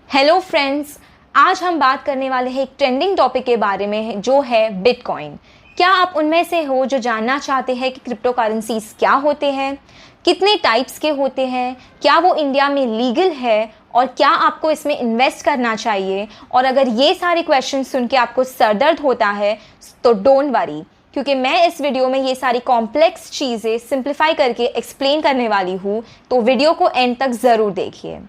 Hello friends, आज हम बात करने वाले हैं एक ट्रेंडिंग टॉपिक के बारे में जो है बिटकॉइन। क्या आप उनमें से हो जो जानना चाहते हैं कि क्रिप्टो करेंसीज क्या होते हैं, कितने टाइप्स के होते हैं, क्या वो इंडिया में लीगल है और क्या आपको इसमें इन्वेस्ट करना चाहिए? और अगर ये सारे क्वेश्चन सुन के आपको सरदर्द होता है तो डोंट वरी, क्योंकि मैं इस वीडियो में ये सारी कॉम्प्लेक्स चीज़ें सिंप्लीफाई करके एक्सप्लेन करने वाली हूँ, तो वीडियो को एंड तक ज़रूर देखिए।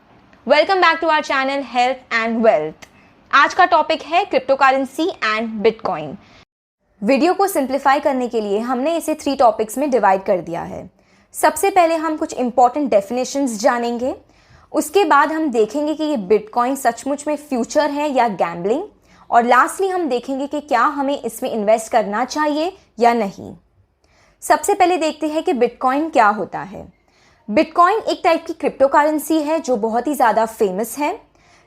Welcome back to our channel health and wealth. आज का टॉपिक है crypto currency and bitcoin. Video को सिंप्लीफाई करने के लिए हमने इसे 3 टॉपिक्स में डिवाइड कर दिया है। सबसे पहले हम कुछ इंपॉर्टेंट डेफिनेशंस जानेंगे, उसके बाद हम देखेंगे कि ये बिटकॉइन सचमुच में फ्यूचर है या गैम्बलिंग, और लास्टली हम देखेंगे कि क्या हमें इसमें इन्वेस्ट करना चाहिए या नहीं। सबसे पहले देखते हैं कि बिटकॉइन क्या होता है। बिटकॉइन एक टाइप की क्रिप्टो करेंसी है जो बहुत ही ज़्यादा फेमस है।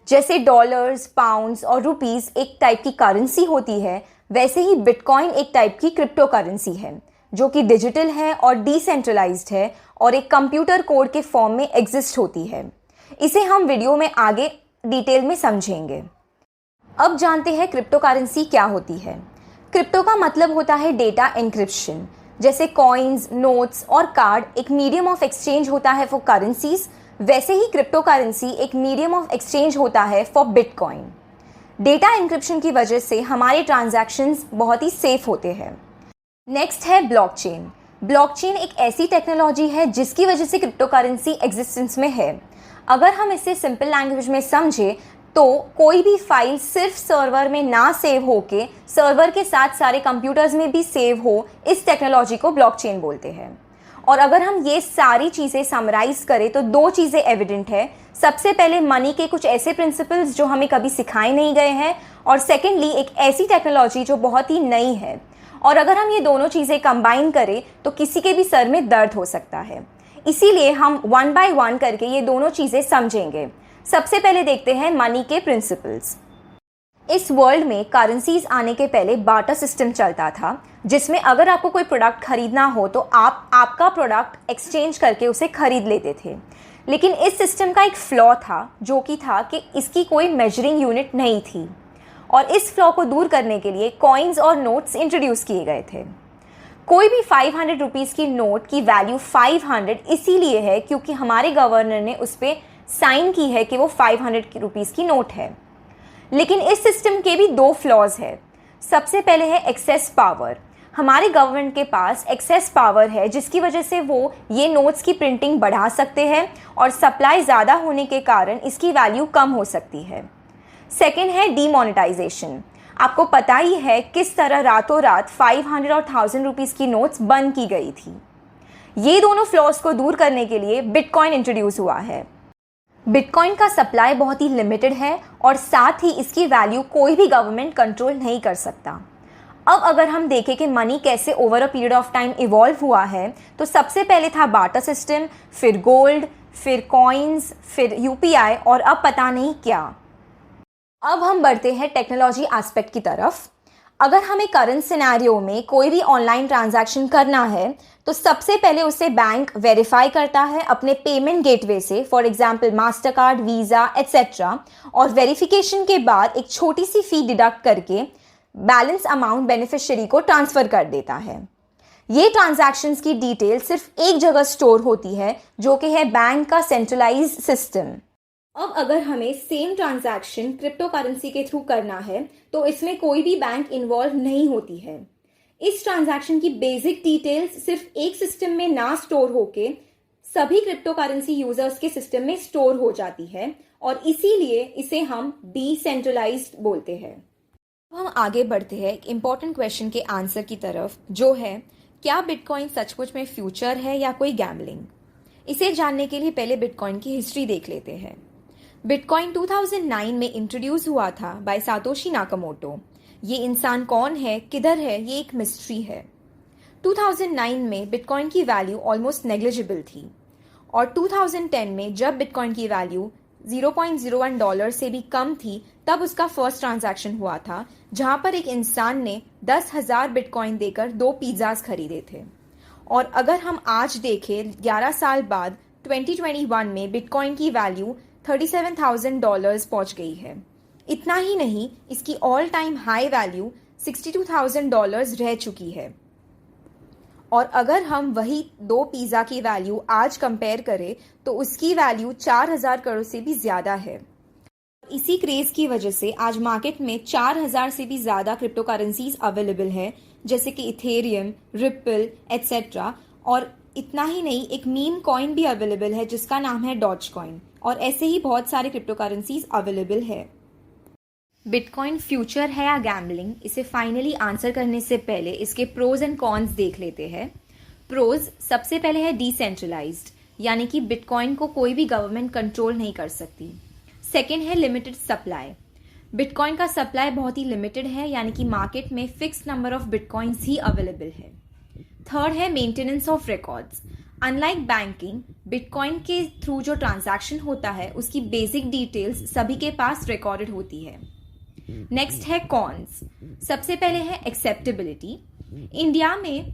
जैसे डॉलर्स, पाउंड्स और रुपीस एक टाइप की करेंसी होती है, वैसे ही बिटकॉइन एक टाइप की क्रिप्टो करेंसी है जो कि डिजिटल है और डिसेंट्रलाइज्ड है और एक कंप्यूटर कोड के फॉर्म में एग्जिस्ट होती है। इसे हम वीडियो में आगे डिटेल में समझेंगे। अब जानते हैं क्रिप्टो करेंसी क्या होती है। क्रिप्टो का मतलब होता है डेटा एन्क्रिप्शन। जैसे कॉइन्स, नोट्स और कार्ड एक मीडियम ऑफ एक्सचेंज होता है फॉर करेंसीज, वैसे ही क्रिप्टो करेंसी एक मीडियम ऑफ एक्सचेंज होता है फॉर बिटकॉइन। डेटा एन्क्रिप्शन की वजह से हमारे ट्रांजैक्शंस बहुत ही सेफ होते हैं। नेक्स्ट है ब्लॉकचेन। ब्लॉकचेन एक ऐसी टेक्नोलॉजी है जिसकी वजह से क्रिप्टो करेंसी एग्जिस्टेंस में है। अगर हम इसे सिंपल लैंग्वेज में समझे तो कोई भी फाइल सिर्फ सर्वर में ना सेव होके सर्वर के साथ सारे कंप्यूटर्स में भी सेव हो, इस टेक्नोलॉजी को ब्लॉकचेन बोलते हैं। और अगर हम ये सारी चीज़ें समराइज करें तो 2 चीज़ें एविडेंट है। सबसे पहले मनी के कुछ ऐसे प्रिंसिपल्स जो हमें कभी सिखाए नहीं गए हैं, और सेकेंडली एक ऐसी टेक्नोलॉजी जो बहुत ही नई है। और अगर हम ये दोनों चीज़ें कंबाइन करें तो किसी के भी सर में दर्द हो सकता है। इसीलिए हम 1 बाय 1 करके ये दोनों चीज़ें समझेंगे। सबसे पहले देखते हैं मनी के प्रिंसिपल्स। इस वर्ल्ड में करेंसीज आने के पहले बार्टर सिस्टम चलता था, जिसमें अगर आपको कोई प्रोडक्ट खरीदना हो तो आप आपका प्रोडक्ट एक्सचेंज करके उसे खरीद लेते थे। लेकिन इस सिस्टम का एक फ्लॉ था, जो कि था कि इसकी कोई मेजरिंग यूनिट नहीं थी, और इस फ्लॉ को दूर करने के लिए कॉइन्स और नोट्स इंट्रोड्यूस किए गए थे। कोई भी 500 रुपीज़ की नोट की वैल्यू 500 इसीलिए है क्योंकि हमारे गवर्नर ने उस पर साइन की है कि वो 500 रुपीज़ की नोट है। लेकिन इस सिस्टम के भी 2 फ्लॉज है। सबसे पहले है एक्सेस पावर। हमारे गवर्नमेंट के पास एक्सेस पावर है जिसकी वजह से वो ये नोट्स की प्रिंटिंग बढ़ा सकते हैं, और सप्लाई ज़्यादा होने के कारण इसकी वैल्यू कम हो सकती है। सेकेंड है डीमोनेटाइजेशन। आपको पता ही है किस तरह रातों रात 500 और 1000 रुपीज़ की नोट्स बंद की गई थी। ये दोनों फ्लॉज को दूर करने के लिए बिटकॉइन इंट्रोड्यूस हुआ है। बिटकॉइन का सप्लाई बहुत ही लिमिटेड है और साथ ही इसकी वैल्यू कोई भी गवर्नमेंट कंट्रोल नहीं कर सकता। अब अगर हम देखें कि मनी कैसे over a period of time evolve हुआ है, तो सबसे पहले था बार्टर सिस्टम, फिर गोल्ड, फिर कॉइन्स, फिर यूपीआई, और अब पता नहीं क्या। अब हम बढ़ते हैं टेक्नोलॉजी एस्पेक्ट की तरफ। अगर हमें करंट सिनेरियो में कोई भी ऑनलाइन ट्रांजैक्शन करना है तो सबसे पहले उसे बैंक वेरीफाई करता है अपने पेमेंट गेटवे से, for example master card, visa etcetera, और वेरिफिकेशन के बाद एक छोटी सी फ़ी डिडक्ट करके बैलेंस अमाउंट बेनिफिशियरी को ट्रांसफ़र कर देता है। ये ट्रांजैक्शंस की डिटेल सिर्फ एक जगह स्टोर होती है जो कि है बैंक का सेंट्रलाइज्ड सिस्टम। अब अगर हमें सेम ट्रांजैक्शन क्रिप्टो करेंसी के थ्रू करना है तो इसमें कोई भी बैंक इन्वॉल्व नहीं होती है। इस ट्रांजैक्शन की बेसिक डिटेल्स सिर्फ एक सिस्टम में ना स्टोर होके सभी क्रिप्टो करेंसी यूजर्स के सिस्टम में स्टोर हो जाती है, और इसीलिए इसे हम डिसेंट्रलाइज्ड बोलते हैं। अब हम आगे बढ़ते हैं एक इम्पॉर्टेंट क्वेश्चन के आंसर की तरफ, जो है क्या बिटकॉइन सचमुच में फ्यूचर है या कोई गैम्बलिंग। इसे जानने के लिए पहले बिटकॉइन की हिस्ट्री देख लेते हैं। बिटकॉइन 2009 में इंट्रोड्यूस हुआ था बाय सातोशी नाकामोटो। ये इंसान कौन है, किधर है, ये एक मिस्ट्री है। 2009 में बिटकॉइन की वैल्यू ऑलमोस्ट नेग्लिजिबल थी, और 2010 में जब बिटकॉइन की वैल्यू $0.01 से भी कम थी तब उसका फर्स्ट ट्रांजैक्शन हुआ था, जहां पर एक इंसान ने 10,000 बिटकॉइन देकर 2 पिज्ज़ाज खरीदे थे। और अगर हम आज देखें 11 साल बाद 2021 में बिटकॉइन की वैल्यू $37,000 पहुंच गई है। इतना ही नहीं, इसकी ऑल टाइम हाई वैल्यू $62,000 रह चुकी है। और अगर हम वही 2 पिज़्ज़ा की वैल्यू आज कंपेयर करें तो उसकी वैल्यू 4,000 करोड़ से भी ज़्यादा है। इसी क्रेज़ की वजह से आज मार्केट में 4,000 से भी ज़्यादा क्रिप्टो करेंसीज अवेलेबल है, जैसे कि इथेरियम, रिपल एट्सेट्रा। और इतना ही नहीं, एक मीम कॉइन भी अवेलेबल है जिसका नाम है डॉज कॉइन। और ऐसे ही बहुत सारे क्रिप्टो करेंसीज अवेलेबल है। बिटकॉइन फ्यूचर है या गैम्बलिंग, इसे फाइनली आंसर करने से पहले इसके प्रोज एंड कॉन्स देख लेते हैं। प्रोज सबसे पहले है डिसेंट्रलाइज्ड, यानी कि बिटकॉइन को कोई भी गवर्नमेंट कंट्रोल नहीं कर सकती। सेकेंड है लिमिटेड सप्लाई, बिटकॉइन का सप्लाई बहुत ही लिमिटेड है, यानी कि मार्केट में fix number of bitcoins he available है। थर्ड है maintenance of records, unlike banking, bitcoin के थ्रू जो ट्रांजैक्शन होता है उसकी बेसिक डिटेल्स सभी के पास रिकॉर्डेड होती है। नेक्स्ट है कॉन्स, सबसे पहले है एक्सेप्टेबिलिटी। इंडिया में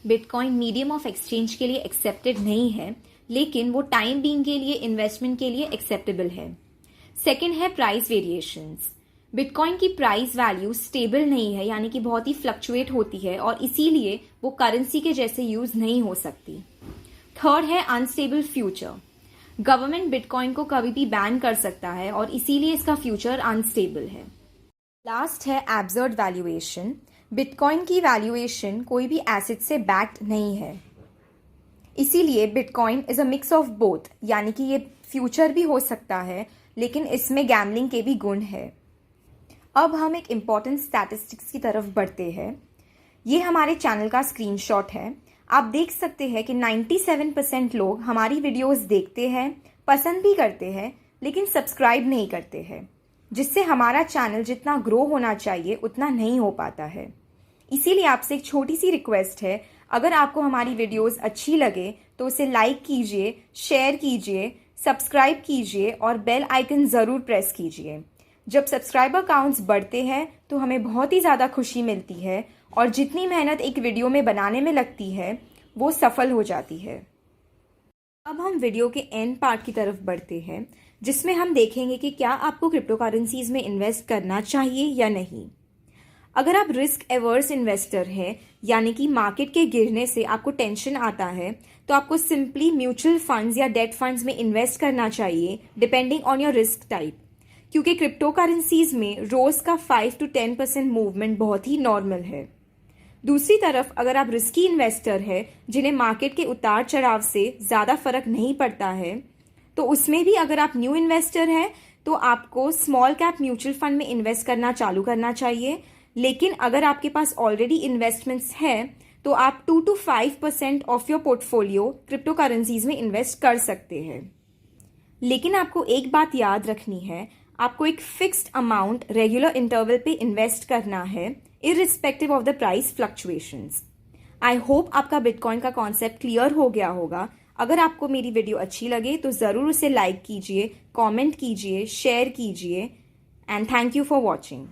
बिटकॉइन मीडियम ऑफ एक्सचेंज के लिए एक्सेप्टेड नहीं है, लेकिन वो टाइम बीइंग के लिए इन्वेस्टमेंट के लिए एक्सेप्टेबल है। सेकेंड है प्राइस वेरिएशंस, बिटकॉइन की प्राइस वैल्यू स्टेबल नहीं है, यानी कि बहुत ही फ्लक्चुएट होती है और इसीलिए वो करेंसी के जैसे यूज नहीं हो सकती। थर्ड है अनस्टेबल फ्यूचर, गवर्नमेंट बिटकॉइन को कभी भी बैन कर सकता है और इसीलिए इसका फ्यूचर अनस्टेबल है। लास्ट है एब्सर्ड वैल्यूएशन, बिटकॉइन की वैल्यूएशन कोई भी एसेट से बैक्ड नहीं है, इसीलिए bitcoin is a mix of both, यानी कि ये फ्यूचर भी हो सकता है लेकिन इसमें गैम्बलिंग के भी गुण है। अब हम एक इम्पॉर्टेंट स्टैटिस्टिक्स की तरफ बढ़ते हैं। ये हमारे चैनल का स्क्रीनशॉट है। आप देख सकते हैं कि 97% लोग हमारी वीडियोस देखते हैं, पसंद भी करते हैं, लेकिन सब्सक्राइब नहीं करते हैं, जिससे हमारा चैनल जितना ग्रो होना चाहिए उतना नहीं हो पाता है। इसीलिए आपसे एक छोटी सी रिक्वेस्ट है, अगर आपको हमारी वीडियोस अच्छी लगे तो उसे लाइक कीजिए, शेयर कीजिए, सब्सक्राइब कीजिए और बेल आइकन ज़रूर प्रेस कीजिए। जब सब्सक्राइबर काउंट्स बढ़ते हैं तो हमें बहुत ही ज़्यादा खुशी मिलती है और जितनी मेहनत एक वीडियो में बनाने में लगती है वो सफल हो जाती है। अब हम वीडियो के एंड पार्ट की तरफ बढ़ते हैं, जिसमें हम देखेंगे कि क्या आपको क्रिप्टो करेंसीज में इन्वेस्ट करना चाहिए या नहीं। अगर आप रिस्क एवर्स इन्वेस्टर हैं, यानी कि मार्केट के गिरने से आपको टेंशन आता है, तो आपको सिंपली म्यूचुअल फंड्स या डेट फंड्स में इन्वेस्ट करना चाहिए, depending on your risk type, क्योंकि क्रिप्टो करेंसीज में रोज का 5 to 10% मूवमेंट बहुत ही नॉर्मल है। दूसरी तरफ अगर आप रिस्की इन्वेस्टर है जिन्हें मार्केट के उतार चढ़ाव से ज़्यादा फर्क नहीं पड़ता है, तो उसमें भी अगर आप न्यू इन्वेस्टर हैं तो आपको स्मॉल कैप म्यूचुअल फंड में इन्वेस्ट करना चालू करना चाहिए। लेकिन अगर आपके पास ऑलरेडी इन्वेस्टमेंट्स हैं तो आप 2 to 5% of your portfolio crypto currencies में इन्वेस्ट कर सकते हैं। लेकिन आपको एक बात याद रखनी है, आपको एक फिक्स्ड अमाउंट रेगुलर इंटरवल पे इन्वेस्ट करना है, irrespective of the price fluctuations. I hope आपका बिटकॉइन का कॉन्सेप्ट क्लियर हो गया होगा। अगर आपको मेरी वीडियो अच्छी लगे तो ज़रूर उसे लाइक कीजिए, कमेंट कीजिए, शेयर कीजिए and thank you for watching.